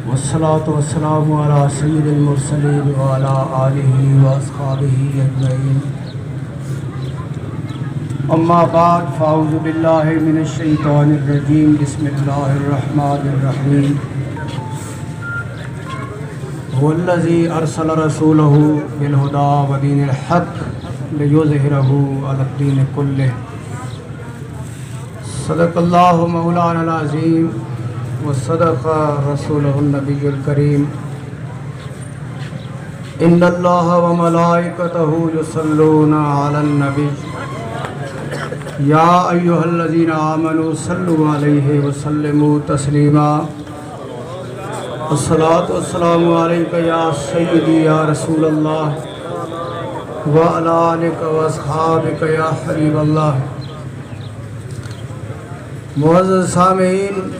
والصلاة والسلام على سید المرسلین وعلى آلہ واصحابہ اجمعین اما بعد فاعوذ باللہ من الشیطان الرجیم بسم اللہ الرحمن الرحیم هو الذی ارسل رسولہ بالہدی ودین الحق لیظہرہ علی الدین کلہ صدق اللہ مولانا العظیم وصدق رسولہ النبی الکریم ان اللہ وملائکتہ یصلون علی النبی یا ایہا الذین آمنوا صلوا علیہ وسلموا تسلیما الصلاۃ والسلام علیک یا سیدی یا رسول اللہ وعلی آلک واصحابک یا حبیب اللہ۔ معزز سامعین،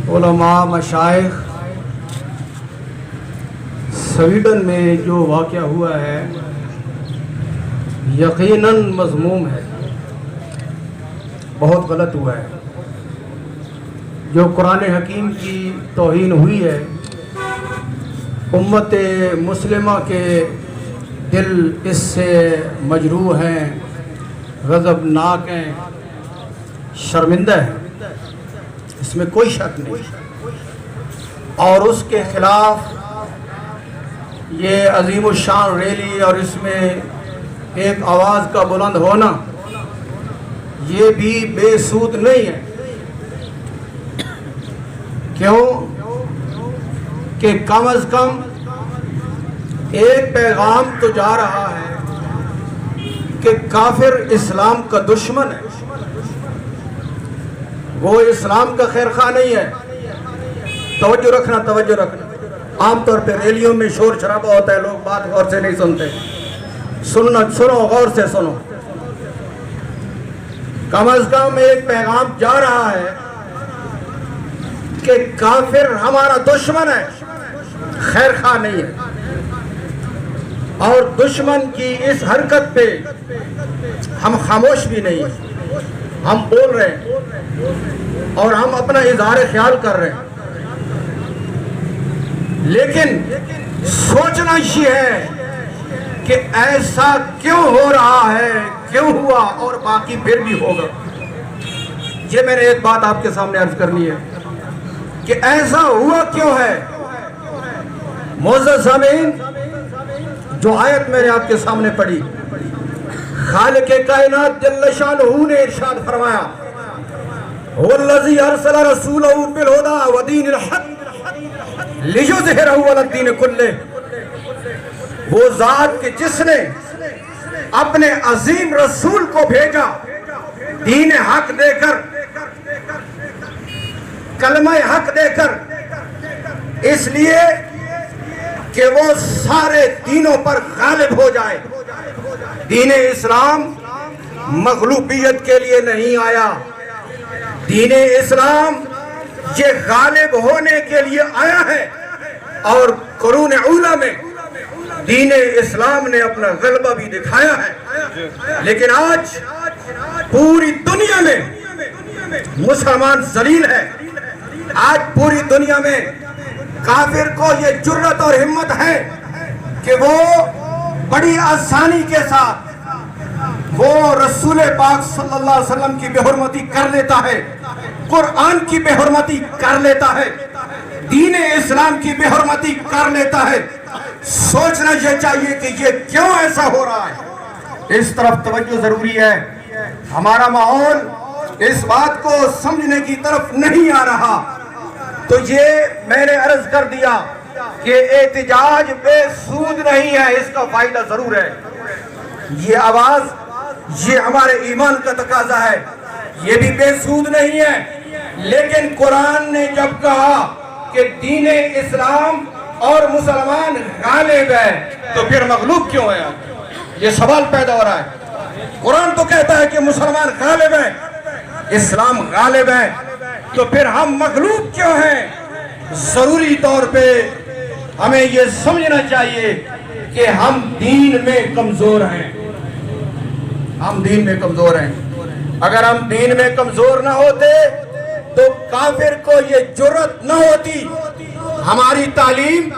علماء، مشائخ، سویڈن میں جو واقعہ ہوا ہے یقیناً مذموم ہے، بہت غلط ہوا ہے۔ جو قرآن حکیم کی توہین ہوئی ہے، امت مسلمہ کے دل اس سے مجروح ہیں، غضبناک ہیں، شرمندہ ہیں، اس میں کوئی شک نہیں۔ اور اس کے خلاف یہ عظیم الشان ریلی اور اس میں ایک آواز کا بلند ہونا یہ بھی بے سود نہیں ہے۔ کیوں کہ کم از کم ایک پیغام تو جا رہا ہے کہ کافر اسلام کا دشمن ہے، وہ اسلام کا خیر خواہ نہیں ہے۔ توجہ رکھنا، توجہ رکھنا۔ عام طور پہ ریلیوں میں شور شرابہ ہوتا ہے، لوگ بات غور سے نہیں سنتے۔ سنو، غور سے سنو۔ کم از کم ایک پیغام جا رہا ہے کہ کافر ہمارا دشمن ہے، خیر خواہ نہیں ہے۔ اور دشمن کی اس حرکت پہ ہم خاموش بھی نہیں ہیں، ہم بول رہے ہیں اور ہم اپنا اظہار خیال کر رہے ہیں۔ لیکن سوچنا یہ ہے کہ ایسا کیوں ہو رہا ہے، کیوں ہوا اور باقی پھر بھی ہوگا۔ یہ میں نے ایک بات آپ کے سامنے عرض کرنی ہے کہ ایسا ہوا کیوں ہے۔ معزز سامعین، جو آیت میں نے آپ کے سامنے پڑھی، خالق کائنات جل شانہ نے ارشاد فرمایا هو الذی ارسل رسولہ بالہدی ودین الحق لیظہرہ علی الدین کلہ۔ وہ ذات کہ جس نے اپنے عظیم رسول کو بھیجا دین حق دے کر، کلمہ حق دے کر، اس لیے کہ وہ سارے دینوں پر غالب ہو جائے۔ دین اسلام مغلوبیت کے لیے نہیں آیا، دین اسلام یہ غالب ہونے کے لیے آیا ہے۔ اور قرون اولیٰ میں دین اسلام نے اپنا غلبہ بھی دکھایا ہے۔ لیکن آج پوری دنیا میں مسلمان ذلیل ہے۔ آج پوری دنیا میں کافر کو یہ جرت اور ہمت ہے کہ وہ بڑی آسانی کے ساتھ وہ رسول پاک صلی اللہ علیہ وسلم کی بے حرمتی کر لیتا ہے، قرآن کی بے حرمتی کر لیتا ہے، دین اسلام کی بے حرمتی کر لیتا ہے۔ سوچنا یہ چاہیے کہ یہ کیوں ایسا ہو رہا ہے۔ اس طرف توجہ ضروری ہے۔ ہمارا ماحول اس بات کو سمجھنے کی طرف نہیں آ رہا۔ تو یہ میں نے عرض کر دیا کہ احتجاج بے سود نہیں ہے، اس کا فائدہ ضرور ہے۔ یہ آواز، یہ ہمارے ایمان کا تقاضا ہے، یہ بھی بے سود نہیں ہے۔ لیکن قرآن نے جب کہا کہ دین اسلام اور مسلمان غالب ہے تو پھر مغلوب کیوں ہے؟ یہ سوال پیدا ہو رہا ہے۔ قرآن تو کہتا ہے کہ مسلمان غالب ہیں، اسلام غالب ہے، تو پھر ہم مغلوب کیوں ہیں؟ ضروری طور پہ ہمیں یہ سمجھنا چاہیے کہ ہم دین میں کمزور ہیں، ہم دین میں کمزور ہیں۔ اگر ہم دین میں کمزور نہ ہوتے تو کافر کو یہ جرأت نہ ہوتی. ہماری تعلیم،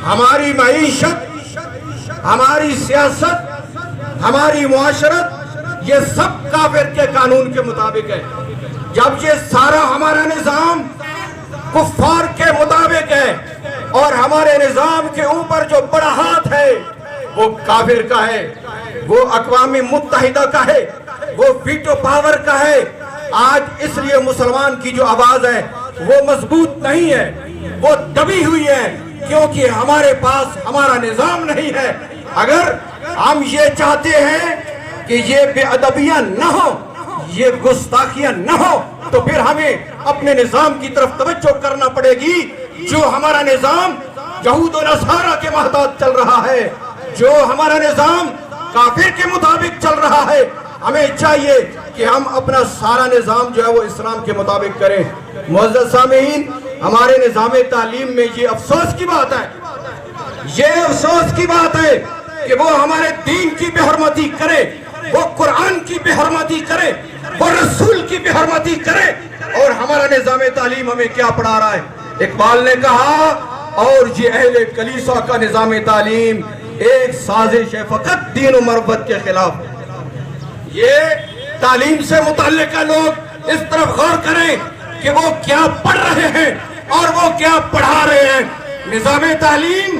ہماری معیشت، ہماری سیاست، ہماری معاشرت، یہ سب کافر کے قانون کے مطابق ہے. جب یہ سارا ہمارا نظام کفار کے مطابق ہے اور ہمارے نظام کے اوپر جو بڑا ہاتھ ہے وہ کافر کا ہے، وہ اقوام متحدہ کا ہے، وہ ویٹو پاور کا ہے. آج اس لیے مسلمان کی جو آواز ہے وہ مضبوط نہیں ہے، وہ دبی ہوئی ہے، کیونکہ ہمارے پاس ہمارا نظام نہیں ہے. اگر ہم یہ چاہتے ہیں کہ یہ بے ادبیاں نہ ہو، یہ گستاخیاں نہ ہو، تو پھر ہمیں اپنے نظام کی طرف توجہ کرنا پڑے گی. جو ہمارا نظام یہود و نصارہ کے محتاط چل رہا ہے، جو ہمارا نظام کافر کے مطابق چل رہا ہے، ہمیں چاہیے کہ ہم اپنا سارا نظام جو ہے وہ اسلام کے مطابق کریں. معزز سامعین، ہمارے نظام تعلیم میں یہ افسوس کی بات ہے، یہ افسوس کی بات ہے کہ وہ ہمارے دین کی بے حرمتی کرے، وہ قرآن کی بے حرمتی کرے، وہ رسول کی بے حرمتی کرے. اور ہمارا نظام تعلیم ہمیں کیا پڑھا رہا ہے؟ اقبال نے کہا، اور یہ اہل کلیسا کا نظام تعلیم ایک سازش ہے فقط دین و مروت کے خلاف. یہ تعلیم سے متعلقہ لوگ اس طرف غور کریں کہ وہ کیا پڑھ رہے ہیں اور وہ کیا پڑھا رہے ہیں. نظام تعلیم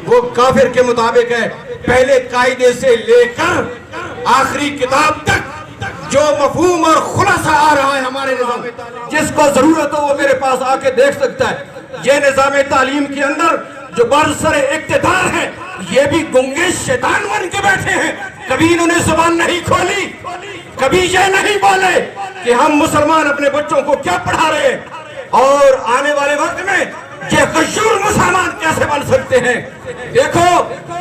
وہ کافر کے مطابق ہے. پہلے قاعدے سے لے کر آخری کتاب تک جو مفہوم اور خلاصہ آ رہا ہے ہمارے نظام، جس کو ضرورت ہو وہ میرے پاس آ کے دیکھ سکتا ہے. یہ نظام تعلیم کے اندر جو برسر اقتدار ہیں یہ بھی گنگے شیطان بن کے بیٹھے ہیں. کبھی انہوں نے زبان نہیں کھولی، کبھی یہ نہیں بولے کہ ہم مسلمان اپنے بچوں کو کیا پڑھا رہے ہیں اور آنے والے وقت میں یہ غیور مسلمان کیسے بن سکتے ہیں. دیکھو،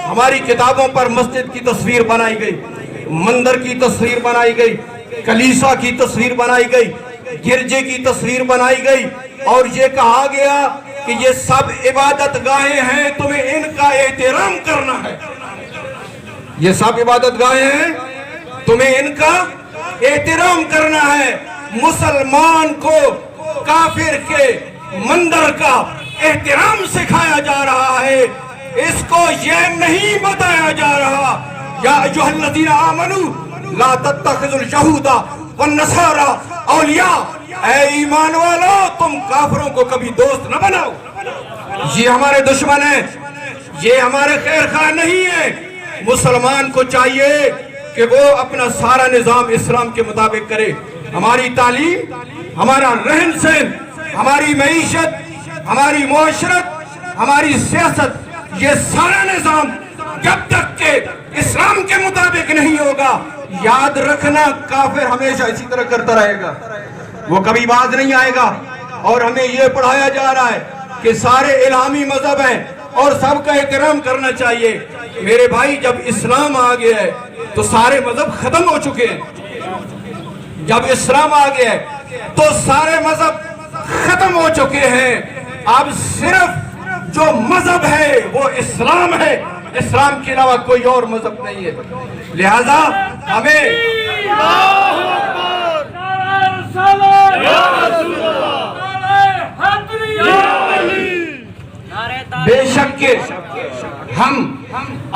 ہماری کتابوں پر مسجد کی تصویر بنائی گئی، مندر کی تصویر بنائی گئی، کلیسا کی تصویر بنائی گئی، گرجے کی تصویر بنائی گئی، اور یہ کہا گیا کہ یہ سب عبادت گاہیں ہیں، تمہیں ان کا احترام کرنا ہے. یہ سب عبادت گاہیں ہیں، تمہیں ان کا احترام کرنا ہے. مسلمان کو کافر کے مندر کا احترام سکھایا جا رہا ہے، اس کو یہ نہیں بتایا جا رہا یا ایھا الذین آمنوا لا تتخذوا اليہود والنصارى اولیاء. اے ایمان والو، تم کافروں کو کبھی دوست نہ بناؤ، یہ ہمارے دشمن ہیں، یہ ہمارے خیر خواہ نہیں ہیں. مسلمان کو چاہیے کہ وہ اپنا سارا نظام اسلام کے مطابق کرے. ہماری تعلیم، ہمارا رہن سہن، ہماری معیشت، ہماری معاشرت، ہماری سیاست، یہ سارا نظام جب تک کہ اسلام کے مطابق نہیں ہوگا، یاد رکھنا کافر ہمیشہ اسی طرح کرتا رہے گا، وہ کبھی باز نہیں آئے گا. اور ہمیں یہ پڑھایا جا رہا ہے کہ سارے الہامی مذہب ہیں اور سب کا احترام کرنا چاہیے. میرے بھائی، جب اسلام آ گیا ہے تو سارے مذہب ختم ہو چکے ہیں. جب اسلام آ گیا ہے تو سارے مذہب ختم ہو چکے ہیں. اب صرف جو مذہب ہے وہ اسلام ہے، اسلام کے علاوہ کوئی اور مذہب نہیں ہے. لہذا ہمیں بے شک کہ ہم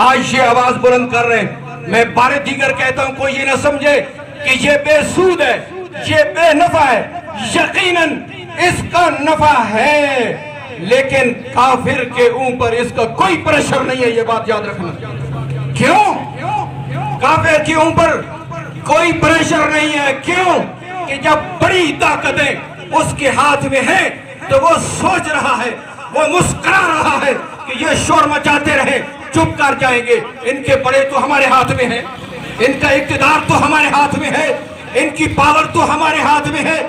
آج یہ آواز بلند کر رہے ہیں. میں بار دیگر کہتا ہوں، کوئی یہ نہ سمجھے کہ یہ بے سود ہے، یہ بے نفع ہے. یقیناً اس کا نفع ہے، لیکن کافر کے اوپر اس کا کوئی پریشر نہیں ہے. یہ بات یاد رکھنا. کیوں کافر کے اوپر کوئی پریشر نہیں ہے؟ کیوں کہ جب بڑی طاقتیں اس کے ہاتھ میں ہیں تو وہ سوچ رہا ہے، وہ مسکرا رہا ہے کہ یہ شور مچاتے رہے، چپ کر جائیں گے. ان کے بڑے تو ہمارے ہاتھ میں ہیں، ان کا اقتدار تو ہمارے ہاتھ میں ہے، ان کی پاور تو ہمارے ہاتھ میں ہے.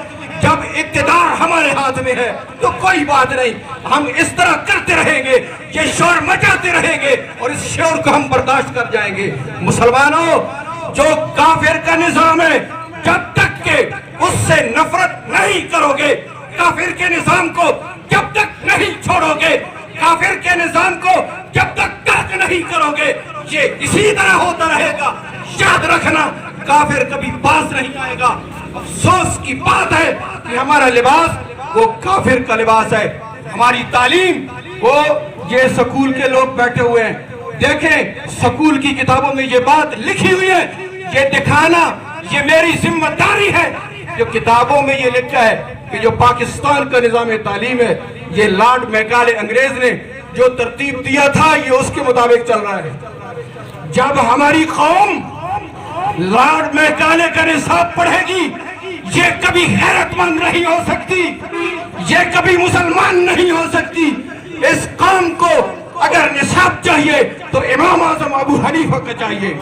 جب اقتدار ہمارے ہاتھ میں ہے تو کوئی بات نہیں، ہم اس طرح کرتے رہیں گے، یہ شور مچاتے رہیں گے اور اس شور کو ہم برداشت کر جائیں گے. مسلمانوں، جو کافر کا نظام ہے، جب تک کہ اس سے نفرت نہیں کرو گے، کافر کے نظام کو جب تک نہیں چھوڑو گے، کافر کے نظام کو جب تک ترک نہیں کرو گے، یہ اسی طرح ہوتا رہے گا. یاد رکھنا، کافر کبھی باز نہیں آئے گا۔ افسوس کی بات ہے کہ ہمارا لباس وہ کافر کا لباس ہے۔ ہماری تعلیم وہ یہ سکول کے لوگ بیٹھے ہوئے ہیں، دیکھیں سکول کی کتابوں میں یہ بات لکھی ہوئی ہے، یہ دکھانا یہ میری ذمہ داری ہے۔ جو کتابوں میں یہ لکھا ہے کہ جو پاکستان کا نظام تعلیم ہے، یہ لارڈ میکالے انگریز نے جو ترتیب دیا تھا یہ اس کے مطابق چل رہا ہے۔ جب ہماری قوم لارڈ میکالے کا نصاب پڑھے گی، یہ کبھی غیرت مند نہیں ہو سکتی، یہ کبھی مسلمان نہیں ہو سکتی۔ اس قوم کو اگر نصاب چاہیے تو امام اعظم ابو حنیفہ کا چاہیے،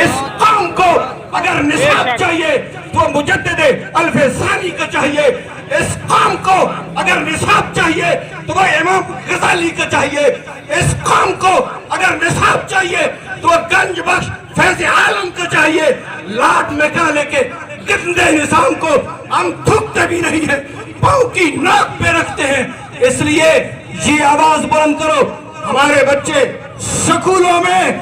اس قوم کو اگر نصاب چاہیے تو مجدد الف ثانی کا چاہیے، اس قوم کو اگر نصاب چاہیے تو وہ امام غزالی کا چاہیے، اس قوم کو اگر نصاب چاہیے تو وہ گنج بخش فیض عالم کا چاہیے۔ لارڈ میکالے کے گندے نظام کو ہم تھکتے بھی نہیں ہیں، پاؤں کی ناک پہ رکھتے ہیں۔ اس لیے یہ آواز بلند کرو، ہمارے بچے سکولوں میں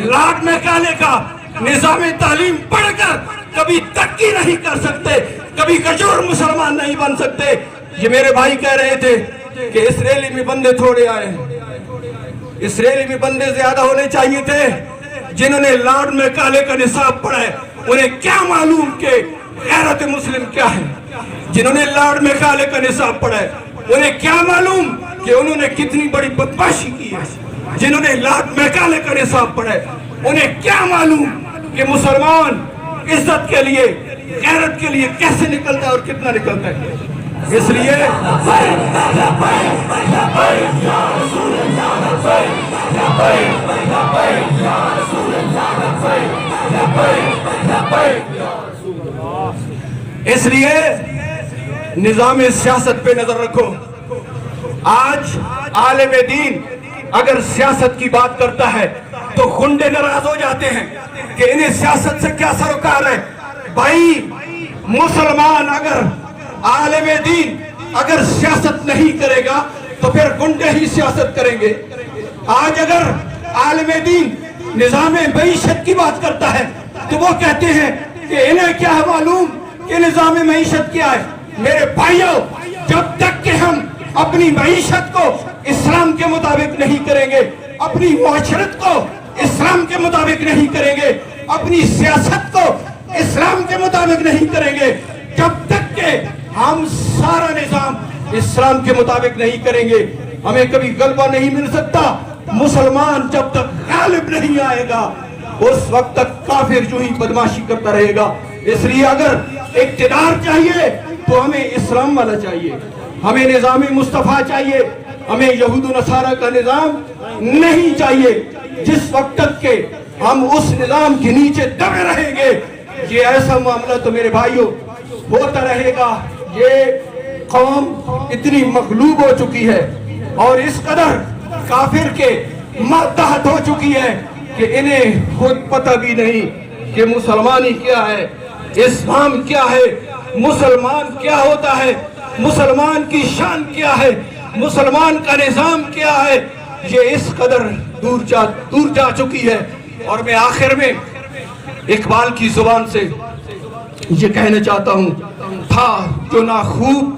لارڈ میکالے کا نظام تعلیم پڑھ کر کبھی ترقی نہیں کر سکتے، کبھی کجور مسلمان نہیں بن سکتے۔ یہ میرے بھائی کہہ رہے تھے کہ اسرائیلی میں بندے تھوڑے آئے ہیں، اسرائیلی میں بندے زیادہ ہونے چاہیے تھے۔ جنہوں نے لارڈ میکالے کا نصاب پڑھا ہے انہیں کیا معلوم کہ غیرت مسلم کیا ہے؟ جنہوں نے لارڈ میکالے کا نصاب پڑھا ہے انہیں کیا معلوم کہ انہوں نے کتنی بڑی بدمعاشی کی ہے؟ جنہوں نے لارڈ میکالے کا نصاب پڑھا ہے انہیں کیا معلوم کہ مسلمان عزت کے لیے غیرت کے لیے کیسے نکلتا ہے اور کتنا نکلتا ہے۔ اس لیے نظام سیاست پہ نظر رکھو۔ آج عالم دین اگر سیاست کی بات کرتا ہے تو گنڈے ناراض ہو جاتے ہیں کہ انہیں سیاست سے کیا سروکار ہے۔ بھائی مسلمان اگر عالم دین اگر سیاست نہیں کرے گا تو پھر گنڈے ہی سیاست کریں گے۔ آج اگر عالم دین نظام معیشت کی بات کرتا ہے تو وہ کہتے ہیں کہ انہیں کیا معلوم کہ نظام معیشت کیا ہے۔ میرے بھائیوں، جب تک کہ ہم اپنی معیشت کو اسلام کے مطابق نہیں کریں گے، اپنی معاشرت کو اسلام کے مطابق نہیں کریں گے، اپنی سیاست کو اسلام کے مطابق نہیں کریں گے، جب تک کہ ہم سارا نظام اسلام کے مطابق نہیں کریں گے، ہمیں کبھی غلبہ نہیں مل سکتا۔ مسلمان جب تک غالب نہیں آئے گا اس وقت تک کافر جو ہی بدمعاشی کرتا رہے گا۔ اس لیے اگر اقتدار چاہیے تو ہمیں اسلام والا چاہیے، ہمیں نظام مصطفیٰ چاہیے، ہمیں یہود و نصارہ کا نظام نہیں چاہیے۔ جس وقت تک کہ ہم اس نظام کے نیچے دبے رہیں گے یہ ایسا معاملہ تو میرے بھائیوں ہوتا رہے گا۔ یہ قوم اتنی مغلوب ہو چکی ہے اور اس قدر کافر کے ماتحت ہو چکی ہے کہ انہیں خود پتہ بھی نہیں کہ مسلمانی کیا ہے، اسلام کیا ہے، مسلمان کیا ہوتا ہے، مسلمان کی شان کیا ہے، مسلمان کا نظام کیا ہے۔ یہ اس قدر دور جا چکی ہے۔ اور میں آخر میں اقبال کی زبان سے یہ کہنا چاہتا ہوں، تھا جو نہ خوب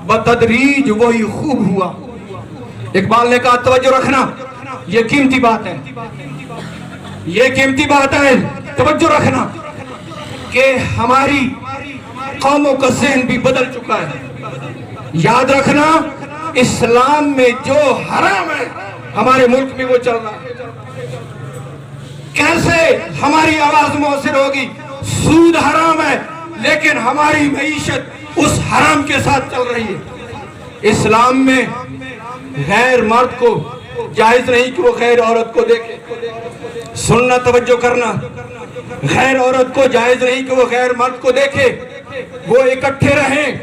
بتدریج وہی خوب ہوا۔ اقبال نے کہا توجہ رکھنا، یہ قیمتی بات ہے، یہ قیمتی بات ہے، توجہ رکھنا کہ ہماری قوموں کا ذہن بھی بدل چکا ہے۔ یاد رکھنا اسلام میں جو حرام ہے ہمارے ملک میں وہ چل رہا ہے۔ کیسے ہماری آواز مؤثر ہوگی؟ سود حرام ہے لیکن ہماری معیشت اس حرام کے ساتھ چل رہی ہے۔ اسلام میں غیر مرد کو جائز نہیں کہ وہ غیر عورت کو دیکھے، سننا توجہ کرنا، غیر عورت کو جائز نہیں کہ وہ غیر مرد کو دیکھے، وہ اکٹھے رہیں،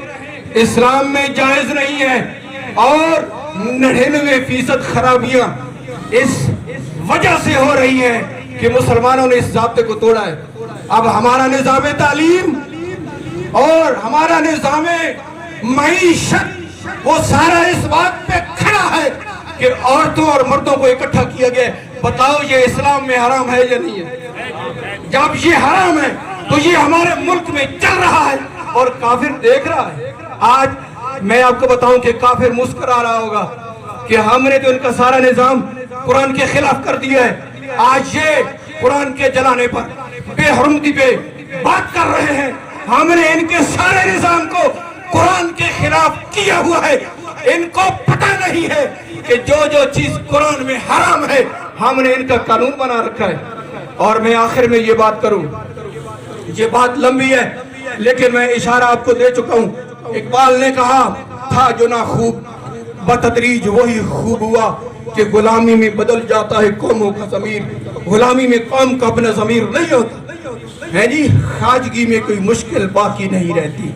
اسلام میں جائز نہیں ہے۔ اور 99% خرابیاں اس وجہ سے ہو رہی ہیں کہ مسلمانوں نے اس ضابطے کو توڑا ہے۔ اب ہمارا نظام تعلیم اور ہمارا نظام معیشت وہ سارا اس بات پہ کھڑا ہے کہ عورتوں اور مردوں کو اکٹھا کیا گیا۔ بتاؤ یہ اسلام میں حرام ہے یا نہیں ہے؟ جب یہ حرام ہے تو یہ ہمارے ملک میں چل رہا ہے اور کافر دیکھ رہا ہے. آج میں آپ کو بتاؤں کہ کافر مسکرا رہا ہوگا کہ ہم نے تو ان کا سارا نظام قرآن کے خلاف کر دیا ہے. آج یہ قرآن کے جلانے پر بے حرمتی پہ بات کر رہے ہیں. ہم نے ان کے سارے نظام کو قرآن کے خلاف کیا ہوا ہے. ان کو پتہ نہیں ہے کہ جو چیز قرآن میں حرام ہے ہم نے ان کا قانون بنا رکھا ہے. اور میں آخر میں یہ بات کروں, یہ بات لمبی ہے لیکن میں اشارہ آپ کو دے چکا ہوں. اقبال نے کہا تھا جو نہ خوب بتدریج وہی خوب ہوا کہ غلامی میں بدل جاتا ہے قوموں کا ضمیر. غلامی میں قوم کا اپنا ضمیر نہیں ہوتا ہے جی. خواجگی میں کوئی مشکل باقی نہیں رہتی.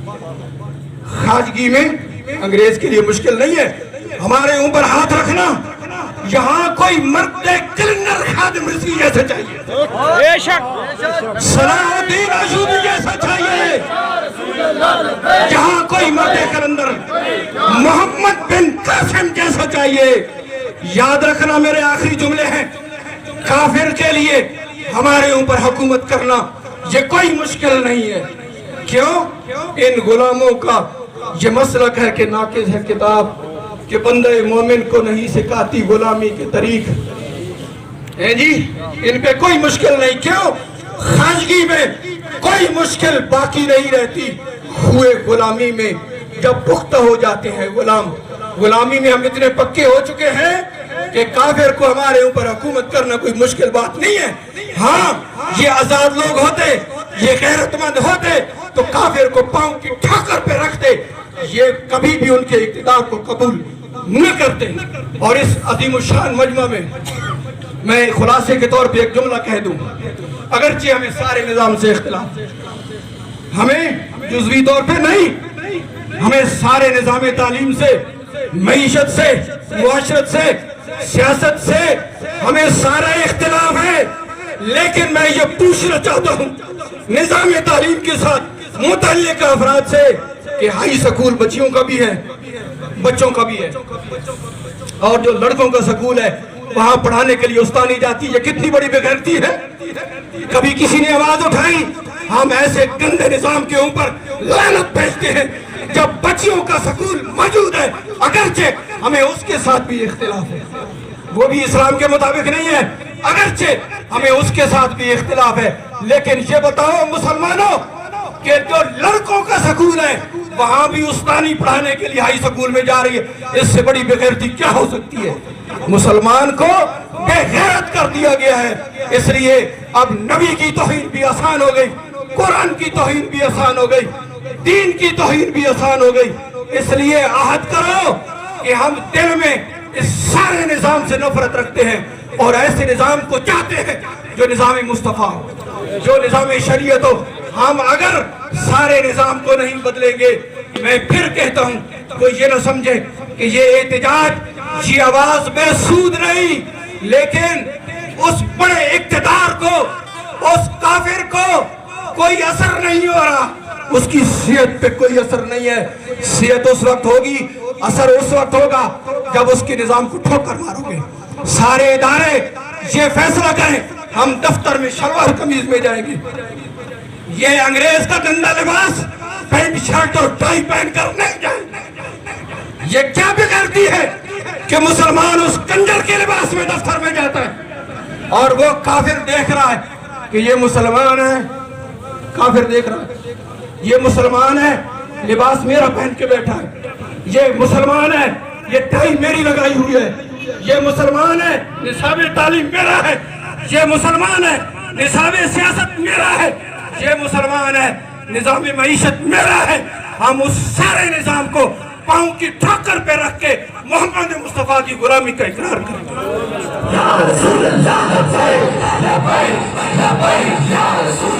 خواجگی میں انگریز کے لیے مشکل نہیں ہے. ہمارے اوپر ہاتھ رکھنا, یہاں کوئی مرد کلندر خادم رسی جیسا چاہیے, بے شک صلاح الدین ایوبی جیسا چاہیے. یہاں کوئی مرد کلندر محمد بن قاسم جیسا چاہیے. یاد رکھنا میرے آخری جملے ہیں, کافر کے لیے ہمارے اوپر حکومت کرنا یہ کوئی مشکل نہیں ہے. کیوں؟ ان غلاموں کا یہ مسلک ہے کہ ناقص ہے کتاب کہ بندہ مومن کو نہیں سکھاتی غلامی کے طریق ہے جی. ان پہ کوئی مشکل نہیں. کیوں؟ خواجگی میں کوئی مشکل باقی نہیں رہتی. ہوئے غلامی میں جب پختہ ہو جاتے ہیں غلام, غلامی میں ہم اتنے پکے ہو چکے ہیں کہ کافر کو ہمارے اوپر حکومت کرنا کوئی مشکل بات نہیں ہے. ہاں یہ آزاد لوگ ہوتے, یہ غیرت مند ہوتے تو کافر کو پاؤں کی ٹھاکر پہ رکھتے, یہ کبھی بھی ان کے اقتدار کو قبول نہ کرتے. اور اس عظیم الشان مجمع میں خلاصے کے طور پہ ایک جملہ کہہ دوں, اگرچہ ہمیں سارے نظام سے اختلاف, ہمیں جزوی طور پہ نہیں, ہمیں سارے نظام تعلیم سے, معیشت سے, معاشرت سے, سیاست سے ہمیں سارا اختلاف ہے. لیکن میں یہ پوچھنا چاہتا ہوں نظام تعلیم کے ساتھ متعلق افراد سے کہ ہائی سکول بچیوں کا بھی ہے, بچوں کا بھی ہے, اور جو لڑکوں کا سکول ہے وہاں پڑھانے کے لیے استانی جاتی, یہ کتنی بڑی بے غیرتی ہے. کبھی کسی نے آواز اٹھائی؟ ہم ایسے گندے نظام کے اوپر لعنت بھیجتے ہیں جب بچیوں کا سکول موجود ہے. اگرچہ ہمیں اس کے ساتھ بھی اختلاف ہے, وہ بھی اسلام کے مطابق نہیں ہے, اگرچہ ہمیں اس کے ساتھ بھی اختلاف ہے. لیکن یہ بتاؤ مسلمانوں کہ جو لڑکوں کا سکول ہے وہاں بھی استانی پڑھانے کے لیے ہائی سکول میں جا رہی ہے, اس سے بڑی بے غیرتی کیا ہو سکتی ہے؟ مسلمان کو بے غیرت کر دیا گیا ہے. اس لیے اب نبی کی توہین بھی آسان ہو گئی, قرآن کی توہین بھی آسان ہو گئی, دین کی توہین بھی آسان ہو گئی. اس لیے عہد کرو کہ ہم دل میں اس سارے نظام سے نفرت رکھتے ہیں اور ایسے نظام کو چاہتے ہیں جو نظام مصطفیٰ ہو, جو نظام شریعت ہو. ہم اگر سارے نظام کو نہیں بدلیں گے, میں پھر کہتا ہوں کوئی یہ نہ سمجھے کہ یہ احتجاج, یہ آواز بے سود نہیں, لیکن اس بڑے اقتدار کو, اس کافر کو کوئی اثر نہیں ہو رہا, اس کی صحت پہ کوئی اثر نہیں ہے. صحت اس وقت ہوگی, اثر اس وقت ہوگا جب اس کے نظام کو ٹھوکر مارو گے. سارے ادارے یہ فیصلہ کریں ہم دفتر میں شلوار قمیض میں جائیں گے, یہ انگریز کا گندا لباس پینٹ شرٹ اور ٹائی پہن کر نہیں جائیں. یہ کیا بگڑتی ہے کہ مسلمان اس کنجر کے لباس میں دفتر میں جاتا ہے اور وہ کافر دیکھ رہا ہے کہ یہ مسلمان ہے, کافر دیکھ رہا ہے یہ مسلمان ہے, لباس میرا پہن کے بیٹھا ہے, یہ مسلمان ہے, یہ ٹائی میری لگائی ہوئی ہے, یہ مسلمان ہے, نصاب تعلیم میرا ہے, یہ مسلمان ہے, نصاب سیاست میرا ہے, یہ مسلمان ہے, نظام معیشت میرا ہے. ہم اس سارے نظام کو پاؤں کی ٹھاکر پہ رکھ کے محمد مصطفیٰ کی غلامی کا اقرار کرتے ہیں. یا رسول اللہ لبیک لبیک یا رسول